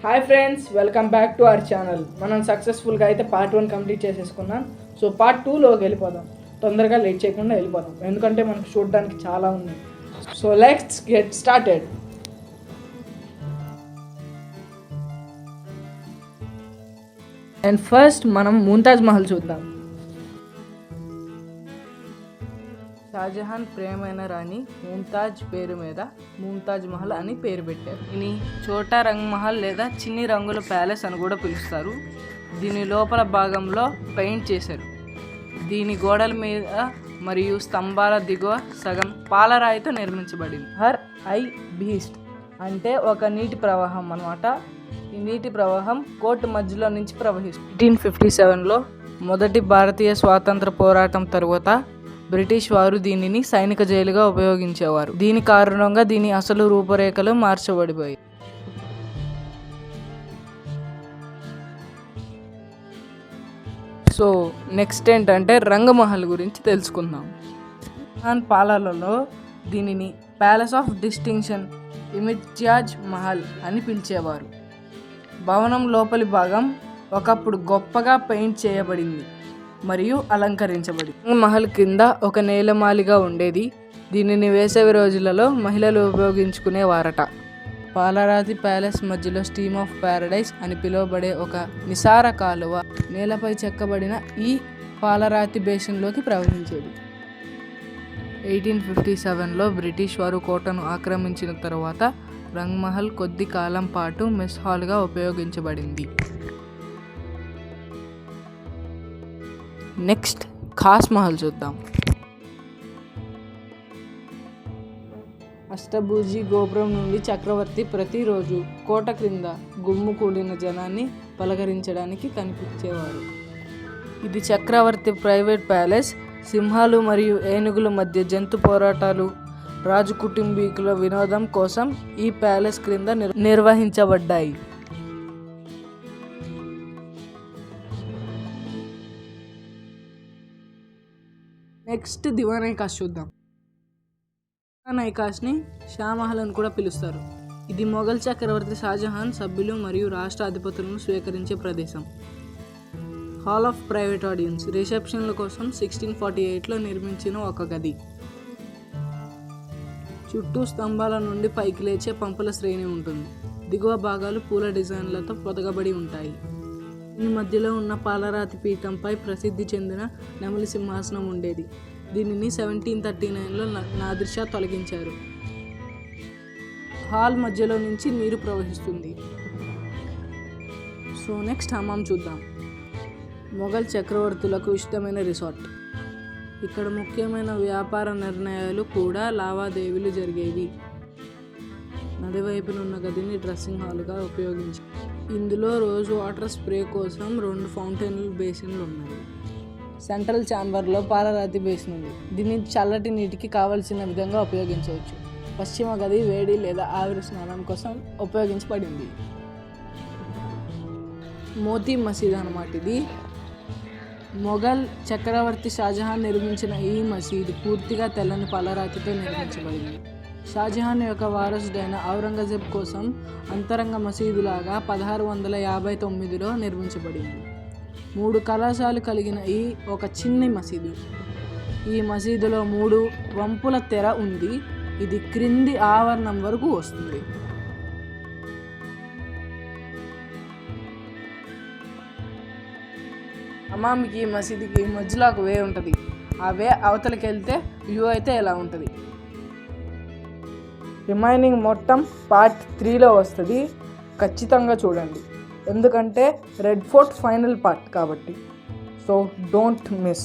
Hi friends, welcome back to our channel. మనం సక్సెస్ఫుల్గా అయితే పార్ట్ 1 కంప్లీట్ చేసేసుకున్నాం. సో పార్ట్ 2లోకి వెళ్ళిపోదాం. తొందరగా లేట్ చేయకుండా వెళ్ళిపోదాం, ఎందుకంటే మనకు చూడడానికి చాలా ఉంది. So let's get started. And first మనం ముంతాజ్ మహల్ చూద్దాం. షాజహాన్ ప్రేమైన రాణి ముంతాజ్ పేరు మీద ముంతాజ్ మహల్ అని పేరు పెట్టారు. దీని చోటా రంగ్ మహల్ లేదా చిన్ని రంగుల ప్యాలెస్ అని కూడా పిలుస్తారు. దీని లోపల భాగంలో పెయింట్ చేశారు. దీని గోడల మీద మరియు స్తంభాల దిగువ సగం పాలరాయితో నిర్మించబడింది. హర్ ఐ బీస్ట్ అంటే ఒక నీటి ప్రవాహం అన్నమాట. ఈ నీటి ప్రవాహం కోర్టు మధ్యలో నుంచి ప్రవహిస్తుంది. 1857లో మొదటి భారతీయ స్వాతంత్ర పోరాటం తరువాత బ్రిటిష్ వారు దీనిని సైనిక జైలుగా ఉపయోగించేవారు. దీని కారణంగా దీని అసలు రూపురేఖలు మార్చబడిపోయాయి. సో నెక్స్ట్ ఏంటంటే రంగమహల్ గురించి తెలుసుకుందాం. ఖాన్ పాలనలో దీనిని palace of distinction Imtiaz Mahal అని పిలిచేవారు. భవనం లోపలి భాగం ఒకప్పుడు గొప్పగా పెయింట్ చేయబడింది మరియు అలంకరించబడింది. మహల్ కింద ఒక నేలమాలిగా ఉండేది. దీనిని వేసవి రోజులలో మహిళలు ఉపయోగించుకునేవారట. పాలరాతి ప్యాలెస్ మధ్యలో స్టీమ్ ఆఫ్ ప్యారడైస్ అని పిలువబడే ఒక నిసార కాలువ నేలపై చెక్కబడిన ఈ పాలరాతి బేసిన్లోకి ప్రవహించేది. 1857లో బ్రిటిష్ వారు కోటను ఆక్రమించిన తరువాత రంగమహల్ కొద్ది కాలం పాటు మెస్ హాల్గా ఉపయోగించబడింది. నెక్స్ట్ ఖాస్ మహల్ చూద్దాం. అష్టభుజి గోపురం నుండి చక్రవర్తి ప్రతిరోజు కోట క్రింద గుమ్ము కూడిన జనాన్ని పలకరించడానికి కనిపించేవారు. ఇది చక్రవర్తి ప్రైవేట్ ప్యాలెస్. సింహాలు మరియు ఏనుగుల మధ్య జంతు పోరాటాలు, రాజు కుటుంబీకుల వినోదం కోసం ఈ ప్యాలెస్ క్రింద నిర్వహించబడ్డాయి. నెక్స్ట్ దివాన్ ఐ కాష్ చూద్దాం. దివాన్ ఐ కాష్ని షామహల్ అని కూడా పిలుస్తారు. ఇది మొఘల్ చక్రవర్తి షాజహాన్ సభ్యులు మరియు రాష్ట్ర అధిపతులను స్వీకరించే ప్రదేశం. హాల్ ఆఫ్ ప్రైవేట్ ఆడియన్స్ రిసెప్షన్ల కోసం 1648లో నిర్మించిన ఒక గది. చుట్టూ స్తంభాల నుండి పైకి లేచే పంపుల శ్రేణి ఉంటుంది. దిగువ భాగాలు పూల డిజైన్లతో పొదగబడి ఉంటాయి. ఈ మధ్యలో ఉన్న పాలరాతి పీఠంపై ప్రసిద్ధి చెందిన నెమలి సింహాసనం ఉండేది. దీనిని 1739లో నాదిర్ షా తొలగించారు. హాల్ మధ్యలో నుంచి నీరు ప్రవహిస్తుంది. సో నెక్స్ట్ హమాం చూద్దాం. మొఘల్ చక్రవర్తులకు ఇష్టమైన రిసార్ట్. ఇక్కడ ముఖ్యమైన వ్యాపార నిర్ణయాలు కూడా లావాదేవీలు జరిగేవి. నది వైపున ఉన్న గదిని డ్రెస్సింగ్ హాల్గా ఉపయోగించారు. ఇందులో రోజు వాటర్ స్ప్రే కోసం 2 ఫౌంటైన్ బేసిన్లు ఉన్నాయి. సెంట్రల్ ఛాంబర్లో పాలరాతి బేసిన్ ఉంది. దీన్ని చల్లటి నీటికి కావలసిన విధంగా ఉపయోగించవచ్చు. పశ్చిమ గది వేడి లేదా ఆవిరి స్నానం కోసం ఉపయోగించబడింది. మోతీ మసీద్ అన్నమాట. ఇది మొఘల్ చక్రవర్తి షాజహాన్ నిర్మించిన ఈ మసీదు పూర్తిగా తెల్లని పాలరాతితో నిర్మించబడింది. షాజహాన్ యొక్క వారసుడైన ఔరంగజేబ్ కోసం అంతరంగ మసీదులాగా 1659లో నిర్మించబడింది. 3 కలశాలు కలిగిన ఈ ఒక చిన్ని మసీదు. ఈ మసీదులో 3 వంపుల తెర ఉంది. ఇది క్రింది ఆవరణం వరకు వస్తుంది. హమామ్కి మసీదుకి మధ్యలో ఒక వే ఉంటుంది. ఆ వే అవతలకి వెళ్తే వ్యూ అయితే ఎలా ఉంటుంది. రిమైనింగ్ మొత్తం పార్ట్ 3లో వస్తుంది. ఖచ్చితంగా చూడండి, ఎందుకంటే రెడ్ ఫోర్ట్ ఫైనల్ పార్ట్ కాబట్టి. So don't miss.